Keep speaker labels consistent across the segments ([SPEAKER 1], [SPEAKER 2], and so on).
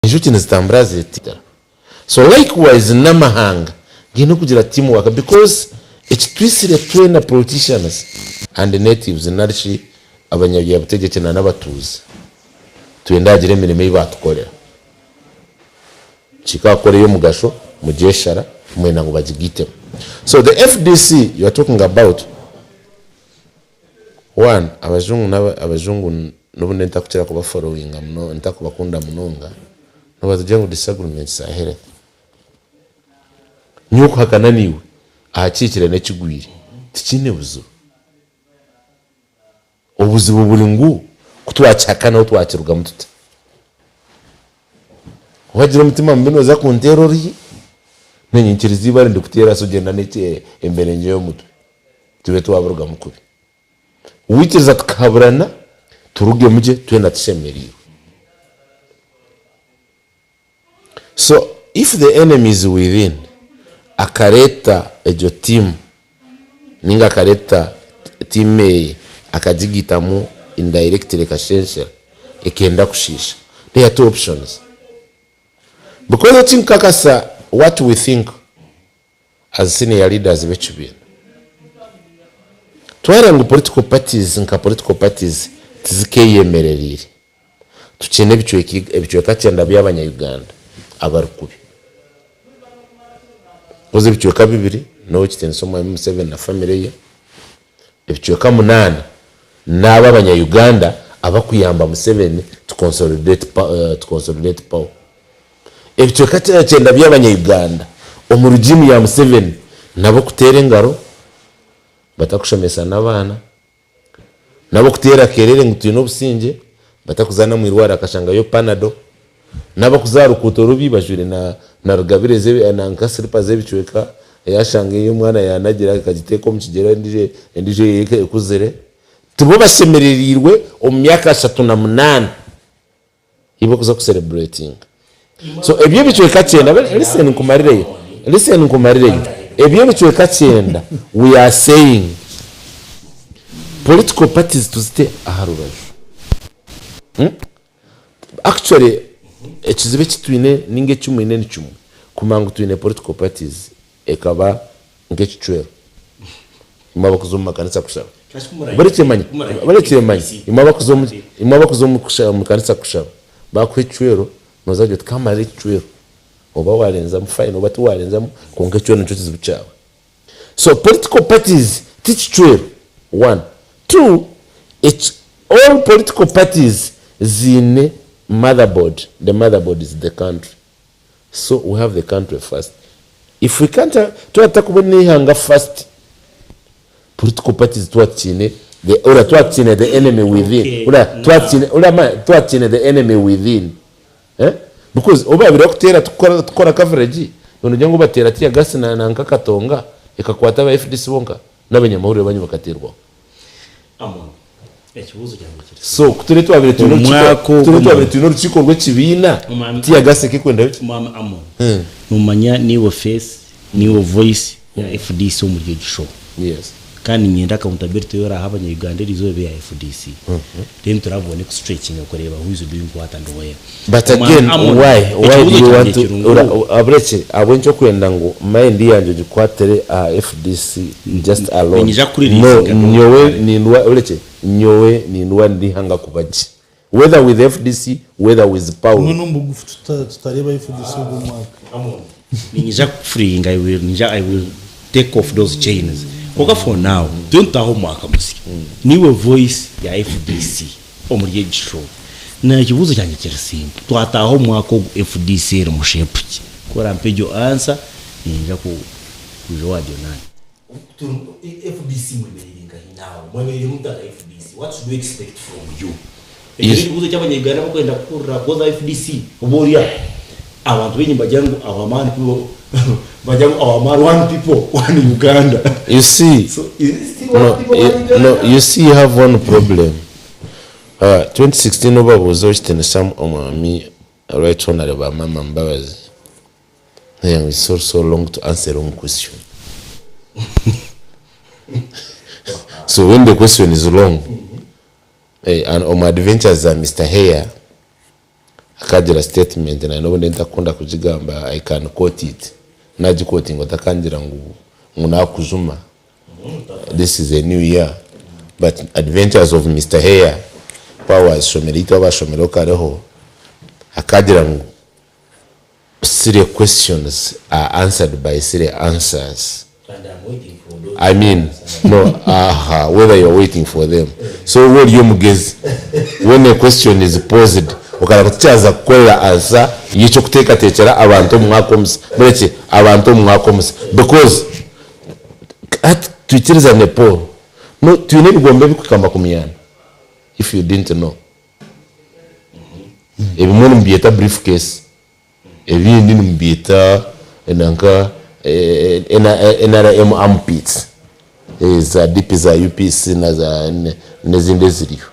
[SPEAKER 1] inshuti nizitambura zitira. So likewise n'amahanga ngino kugira teamwork because ekitwisire twena politicians and natives narishi abanyabutegeki n'abatuzi twendagire emirimo y'ibatukorera chikakore yo mugasho mujeshara mwena ngo bagigitemo. So the FDC you are talking about, one, abazungu n'ubundi ntakukira kuba following amno ntakubakunda munonga n'abazujya ngo disagreements ahere nyuko hakananiwe ahakikire n'ekigwiri tikine buzo obuzibu buri ngu kutwachakana utwakiruga mututa wagira umutima mbino za kunterori nenyikirizi bari ndikutera sogenda neke embere nje yo mutwe tube twaburuga mukubi wikiriza tukaburana turuge muje twenda tishemeriwe. So if the enemy is within, akareta ejo team ninga akareta team akajigitamu indirectly kashensha ekenda kushisha, there are two options. Because I think kakasa what we think as senior leaders bechubira twara ngo political parties tizikeyemererire tukene bichwe kacyenda by'abanya Uganda abarukubi oze bichwe kabibiri no kitensoma M7 na family ye bichwe ka 8 n'aba abanya Uganda abakuyamba M7 to consolidate power bichwe kacyenda by'abanya Uganda omurujimi ya M7 nabo kutere ngaro batakushomesa n'abana nabo kutera kerere ngutino businje batakuzana mu irwara akashanga yo panado nabo kuzaru kutorobi bajure na rugabire zebe na nkasiripa zebichweka yashange yo mwana yanagira akagiteko mu kigera ndije yeke kuzere tubo basemererirwe omyaka 38 ibo kuza ku celebrating. So ebyo bichweka cyenda listen kumarire ebyo bichweka cyenda we are saying political parties to stay aharubaju. Actually ekizibe kitwine ninge cyumwe n'icumwe kumangu twine political parties ekaba ngekicwero imaba kuzoma kanisa kushaba bareke imaba kuzoma kushaba kanisa kushaba bakwicwero nozaje tukamara icwero oba warenza mu fine oba tuwarenza mu kongecwero n'icyo zibucawe. So political parties tichwero, one. Two, it's all political parties zine motherboard. The motherboard is the country. So we have the country first. If we can't hanga first, political parties the enemy within. The enemy within. Because oba birokutera tukora coverage nonujyango batera tia gas na nkakatonga ikakwata ba FDC bonka n'abanyamahoro banyu bakaterwa. So kutuletu abire tuno rukiko rw'ekibina tia gas kikwenda biki
[SPEAKER 2] numanya niwo face niwo voice ya FDC mu gigisho.
[SPEAKER 1] Yes.
[SPEAKER 2] Kandi nyenda accountability yora habanya Uganda rizobe ya FDC. Then turabone ku stretching ukoreba who is doing what and where.
[SPEAKER 1] But again why do you want to abreche abwencho kwenda ngo mind yanjye gikwatere FDC just alone. No nyowe ninwa uleche nyowe ninwa ndi hanga kubaji whether with FDC whether with power
[SPEAKER 3] no mbugufu tutareba FDC umwaka
[SPEAKER 2] ninja freeing I will take off those chains. Koga for now don't taho mwaka musiki niwe voice ya FDC omuriye gisho na kibuzo cyane kirasimba twataho mwaka FDC rumushepuki kora mpejo answer ninja ku radio nani
[SPEAKER 4] FDC mwemerenga hinawo mwemerere mutaka FDC what should we expect from you kibuzo cy'abanyegana bakwenda kura goza FDC oboria abantu benyimba jangu awamani kubo bajangu awamani one people one Uganda.
[SPEAKER 1] You see,
[SPEAKER 4] so is it still
[SPEAKER 1] no, you see you have one problem. 2016 over was in some me right honorable Mama Mbabazi. It's so long to answer wrong question. So when the question is wrong, and on my adventures Mr. Hare akagira statement na n'ubundi ndakunda kujigamba I can quote it naji quoting otakangira ngo nakuzuma this is a new year but adventures of Mr. Hair powers shomerito abashomero kareho akagira ngo serious questions are answered by serious answers.
[SPEAKER 4] And I'm waiting for those.
[SPEAKER 1] I mean, no, whether you're waiting for them. So what you mugezi when a question is posed, ukarachaza kwela answer yicho kuteka techera abantu mwakomse. Breche abantu mwakomse because at twitiriza Nepal. No, tuyine bigombe bikukamba kumiyana. If you didn't know. Ebimwe mbieta briefcase. Ebindi mbieta enanka NRM armpits za DP za UPC na za nezinde ziliyo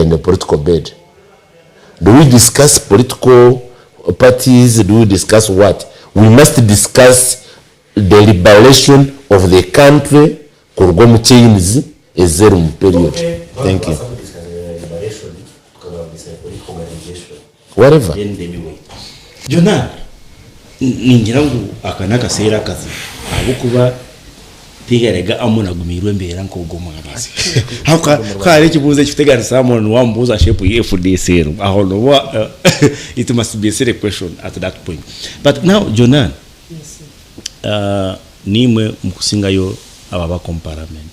[SPEAKER 1] the political bed. Do we discuss political parties? Do we discuss what? We must discuss the liberation of the country kurgo mu chains ezerum period. Thank you. Whatever.
[SPEAKER 2] Jonah ningira ngo akanaka sera kazi abo kuba tigerega amuna gumirwe mbera nko gomagazi hauka kare kibuze kitegana someone wambuza shape ya FDC aho no it must be a serious question at that point. But now Jonah, nimwe mkusingayo ababa comparament,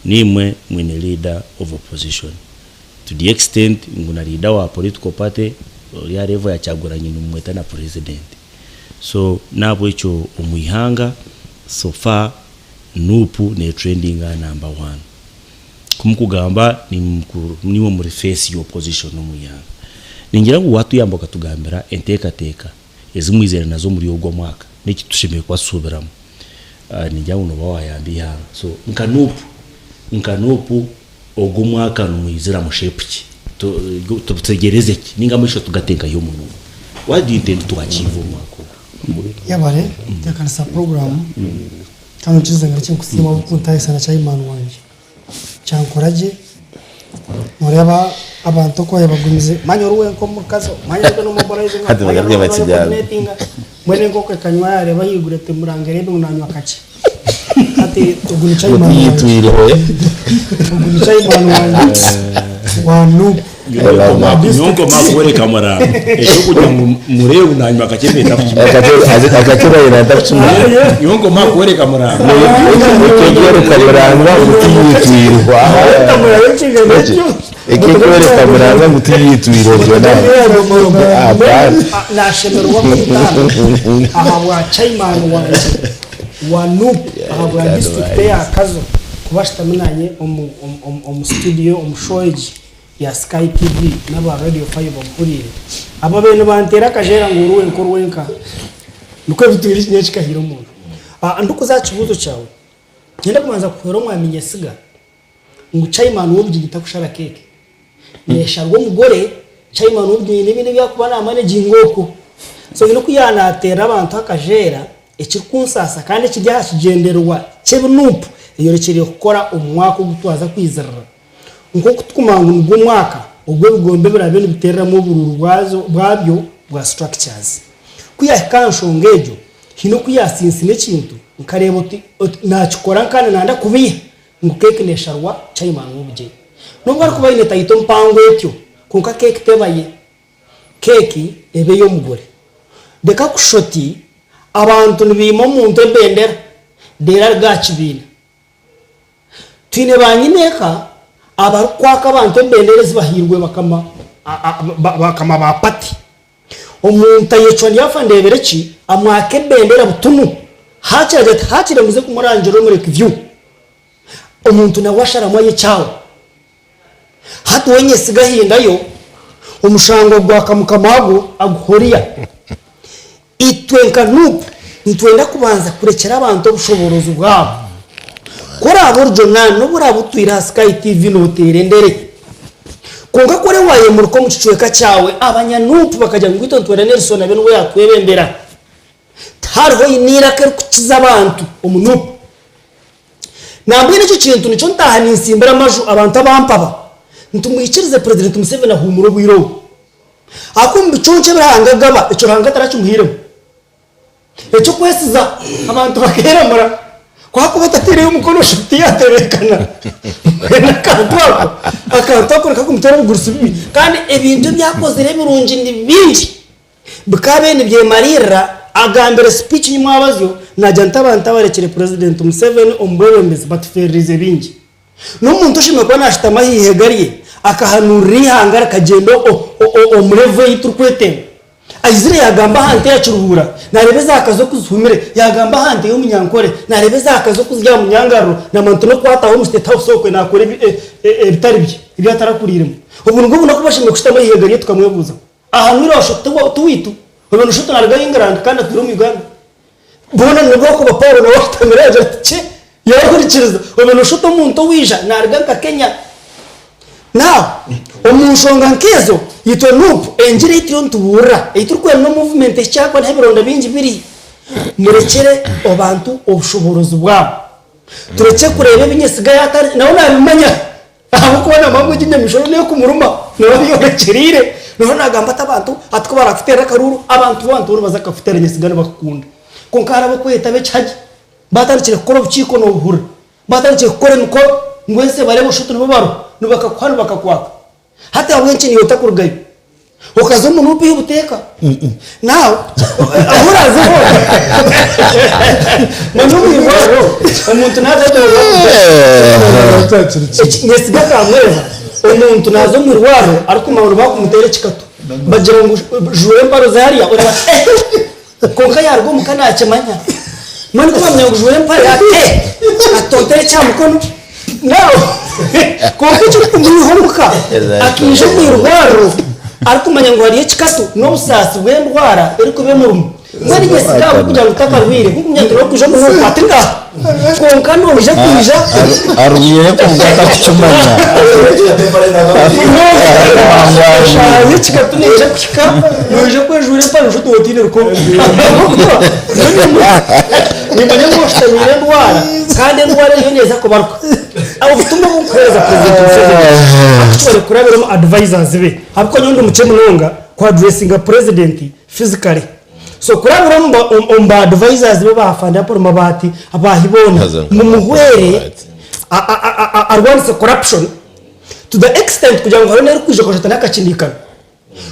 [SPEAKER 2] nimwe mwene leader of opposition to the extent nguna leader wa political party ya level ya chaguranye numweta na president. So nabo icho umuyihanga so far nupu ne trending number 1 kumukugamba niwo muri face yo opposition umuyihanga ningira ngo watu yamboka tugambira enteka ezimwizera nazo muri ogwo mwaka niki tushimiye kwasubiramo ningira ngo bawa yambihanga so nkanupu ogwo mwaka numwizera mu shape ki tutegereze ki ninga mwisho tugatenga yo muntu. What do you intend to achieve umwaka
[SPEAKER 5] yabare tekanisa program kano chizenga chinkusima bukuntaye sana chaimanu wanje chankoraje mureba abantu ko yabagumize manyoruwe nko mukazo manyoruwe no mobilize
[SPEAKER 1] hadi bagarye bakijyana
[SPEAKER 5] mwene ngoko kanywa yare bayigurete murangere be unanywa kaci ati tuguni chaimanu
[SPEAKER 1] yitwire hoye
[SPEAKER 5] tuguni chaimanu wanje wanu
[SPEAKER 2] nyonko makwere kamera ejo kujya murebe unanywa kacheme
[SPEAKER 1] akakira ina ndachuma
[SPEAKER 2] nyonko makwere kamera
[SPEAKER 1] ekegere kameranga utiyitwirwa ekegere kameranga utiyitwirwa jona
[SPEAKER 5] na shemerwa kutana ahabwa chaimanu wanje wanu ahabwa district ya kazo kubashitaminanye studio showeji ya Sky TV naba radio 5 mpurire aba bene bantera kajera nguruwe nkorwenka nuko bitwiri nyechika hiro muntu nduko zachibuzo cyawe ngenda kumanza kuhero mwamenye siga ngo chairman wobyi gitakushara keke nesharwo mugore chairman wobyi n'ibindi byakubana amane ngoko so ngino kuyana atera abantu akajera ekikunsasa kandi kijya kigenderwa cyebunupu iyo rekiriye gukora umwaka gutwaza kwizerera nko kutukumangu ngumwaka ubwo bigombe birabe biterera mu bururu bwabyo bwa structures kuyakansho hino kuyasinsi nekintu nkareba nakikora kandi nanda kubiye ngukeke nesharwa chairman wubye nubwo ari kubayine tayito mpango etyo kunka keke tebaye keki ebe yo mugore deka kushoti abantu nibimo muntu ebendera dera gachibina twine banyineka abakwaka abantu ebendera zibahirwe bakama bapati omuntu yecho ndiyafa ndebereki amwake bendera butunu hakire muze kumurangiro muri view omuntu na washara moye cyawo hatu wenye sigahindayo umushango gwa kamukamago aguhoriya itwenka nuko ntwenda kubanza kurekera abantu obushoborozo bwabo kora burjo no burabutwira Sky TV no terendere konga kore waye muruko mucicweka cyawe abanyanupu bakajya ngwito ntwera Nelson abe nwe yakwebembera hariho inira ke kukiza abantu umunupu nambwe nicyo kintu nico ntahani nsimbera maju abantu abampaba ntumwikirize president Museveni ahumuro bwiro akumbi chonche birangagaba ico ranga taracumuhiremo eco kwesiza abantu bakeramura kwa kubatatire umukono shuti yaterekana akantwako kakumutera bugurusu bibi kandi ebintu byakoze birungi ni bingi bikabene byemarira agambere speech nyumwabazyo najya abantu barekere president Museveni ombwebembezi batuferize bingi n'umuntu ushimye ko nashitama hihegariye akahanura ihangara kagendo omurevo yiturkwete ayizire yagamba hante yacuruhura narebeza akazo kuzumire yagamba hante yo munyankore narebeza akazo kuzya munyangaro na mantu no kwataho mu state house okwe nakore bitari bye ibyo atarakuriremo ubu ngo nakubashimye kushitama hihegariye tukamwebuza ahanura washoto tuwitu ubona ushoto naraga England kandi aturi mu Uganda bona nubwo ko baporo na watamiraje cye yakurikiriza ubona ushoto muntu wija naraga ka Kenya now omushonga nkezo yitwa nup enjire itiro ntubura iturukwe no movement cyakwa ntabironda bingi biri murekere abantu obushoborozi bwabo tureke kureba ibinyesiga yatari nawe nabimanya aho kubona mamwe ginyamishoro ne kumuruma nawe yorekerire no nagamba abantu atko barafitera karuru abantu baza kafitera nyesigana bakukunda konkara bakweta becaje batarikire koro bukiko no buhura batarikire kore nuko ngwese bare bushutu n'ubaro nubakakwano bakakwaka hata wenchi ni yotakurugayo ukazo umuntu ubiye ubuteka now ahuraze ho manumwirwaro umuntu nazaje nyesiga kamweza umuntu nazo mwirwaro ariko maburo bakumutere kikatu bagira ngo jure mbaro zariya uraba konka yarwo mukanace manya mani ko bamenya jure mbaro ate atotere cyamukono now konka cyo kumwihomuka akije mwirwaro ariko manya ngo hariye kikatu no busasi bwendwara ariko bemurumu mwari nyesiga kugira ngo utakarwire kuko myandiro kuje mu patinga konka no uje kuje
[SPEAKER 6] aruye ko ngata kucumanya
[SPEAKER 5] kikatu ne uje kika uje kwejure mpano uje tuwotine ruko ni manya ngo shtamire ndwara kandi ndwara yo neza kubarwa aho butumwa bukweza president Museveni kurabiramo advisors be abiko nyondo mucemo nonga kwa addressing president physically so kurabiramo umba advisors be bafanda por mabati abahibona mu muhwere arwanse corruption to the extent kugira ngo harone kuje koshata nakachindikana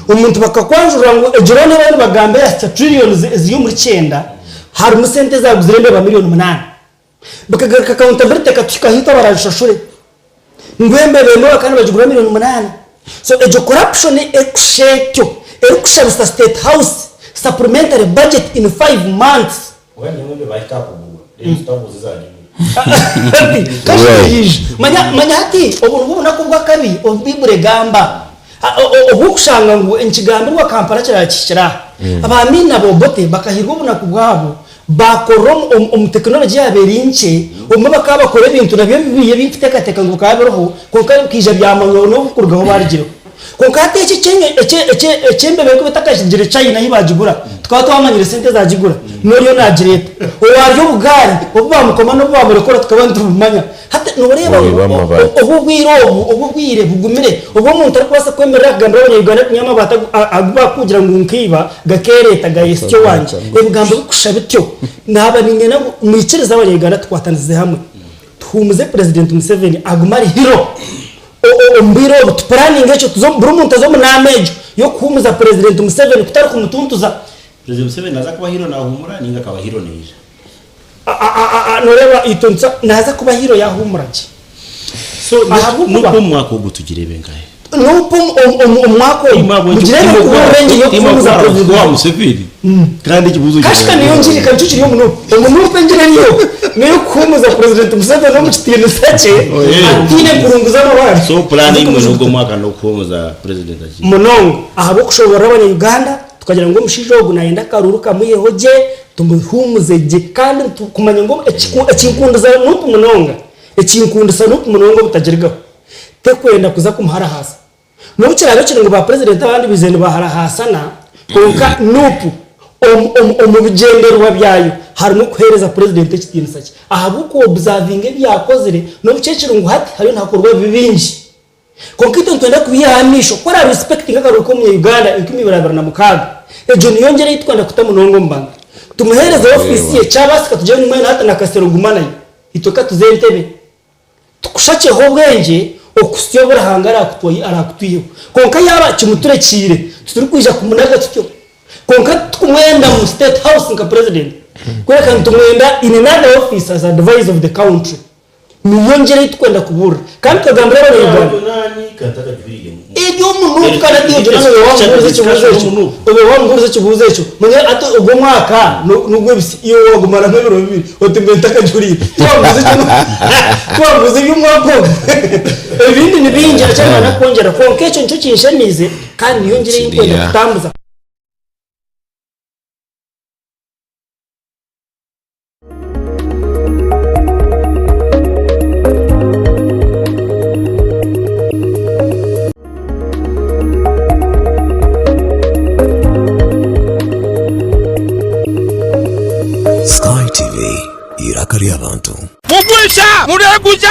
[SPEAKER 5] umuntu bakakwanjura ngo ejirone bari bagambe ya trillions ziyo muri 9 hari musente za guzirembe ba miliyoni 8 bakagarika accountability katika hita barashashure ngwembe bembo kandi bajugura miliyoni 8 so ejo corruption ekshekyo ekushabisa state house supplementary budget in 5 months
[SPEAKER 4] when ngombe bayikakubuga instavo zizanye
[SPEAKER 5] manya hati obuntu nakubwa kabi obibure gamba obukushanga ngo enkigambo wa Kampala cyakikira abamina bobote bakahirwa bunakubwabo bakorom technology yaberinche umubaka bakore ibintu nabyo biye bifiteka ngo kaberoho konka kije byamanyo no kurgaho barigiro konka ateke ecembe beko betakashigire China hibagigura tukaba twamanyire sente zagigura noriyo nagireta owaryo bugari obamukoma no bamurekora tukaba ndumanya hata noreba obugwire bugumire obo muntu arkwasa kwemerera gamba abanyarwanda kunyama bata kugira ngo nkiba gakereta gayesyo wanje ebugambo kushabityo naba ningena mwikiriza abanyarwanda twatanize hamwe tumuze president Museveni agumari hero ombiro planning echo tuzombura umuntu azomu namejo yo kumuza president Museveni kutari kumutuntuza
[SPEAKER 2] president Museveni naza kuba hero na humura ninga kaba hero neje
[SPEAKER 5] noreba itunza naza kuba hero ya humuraje
[SPEAKER 2] so nuko mwako gutugire bengaye
[SPEAKER 5] nuko umwako mugire ko urenje yo kumuza president
[SPEAKER 2] Museveni kandi kibuzo
[SPEAKER 5] kashika niyo njiri kancuci yo umuntu penjire niyo kumuza president Museveni no mutitine sache atine kurunguza n'abandi
[SPEAKER 2] so planning mu nugo mwaka no kumuza president aje
[SPEAKER 5] munongo ahabo kushobora abanya Uganda tukagira ngo mushijogo naenda karuruka muyehoje tumuhumuzeje kandi kumanya ngo ekinkunduza n'utu munonga ekinkunduza n'utu munongo butagergaho tekwenda kuza kumuhara hasa no bukira bacire ngo ba president abandi bizene bahara hasana konka nupu omubigenderwa byayo harimo kuhereza president ekitini saki ahabuko observing byakozere no buceciro ngo hati hari ntakorwa bibinji konkito ntwenda kubihamisho kora respecting akaruko mu Uganda ikumi barabara na mukaga ejo niyongere itwanda kutamunongo mbanga tumuhereza ofisi ye cyabasika tuje mu mwene hata na kasero gumana itoka tuzentebe tukushake ho bwenge okusiyobora hangara akutwayi arakutwiye konka yaba kimuturekire turi kwija kumunaga tutyo konka tukumwenda mu state house nka president kweka ntumwenda in another office as advisor of the country niyongere itwenda kubura kandi kagambira bari Uganda iyo umuntu kana diyo jona wambuze kibuze cyo munye ato ubwo mwaka nugwe iyo wagumara nk'ibiro bibiri otimbenta kajuri twambuze y'umwaka ibindi nibinjira cyane nakongera konkecho nicyo kinshemize kandi yongere yikwenda kutambuza
[SPEAKER 7] irakari abantu
[SPEAKER 8] mugwisha mureguza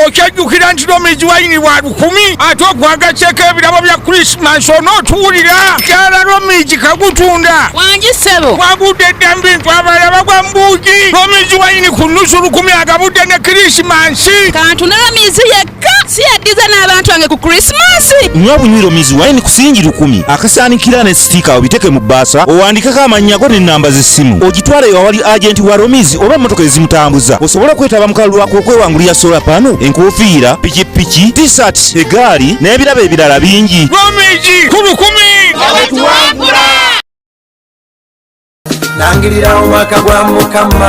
[SPEAKER 8] okyajukira ntiro miji wayini wa 10 atogwaga cheke birabo bya Christmas onotuulira kyala romiji kagutunda
[SPEAKER 9] wangisebo
[SPEAKER 8] wagude dambi twabala bagwa mbuji romiji wayini kunusu 10 agabude ne Christmas
[SPEAKER 9] kantu na mizi yekka si yadiza n'abantu ange ku Christmas
[SPEAKER 10] nywa bunywiro mizi wayini kusingi 10 akasanikira ne sticker obiteke mu basa owandikako amannya ne namba z'essimu ogitwale wali agent wa romizi oba motoka ezimutambuza osobola kwetaba mukalu wako okwewangulira solar panel enkofiira pikipiki t-shirt egaali n'ebirabo ebirala bingi
[SPEAKER 8] romiji 10
[SPEAKER 7] abetuwangula nangirira omwaka gwa Mukama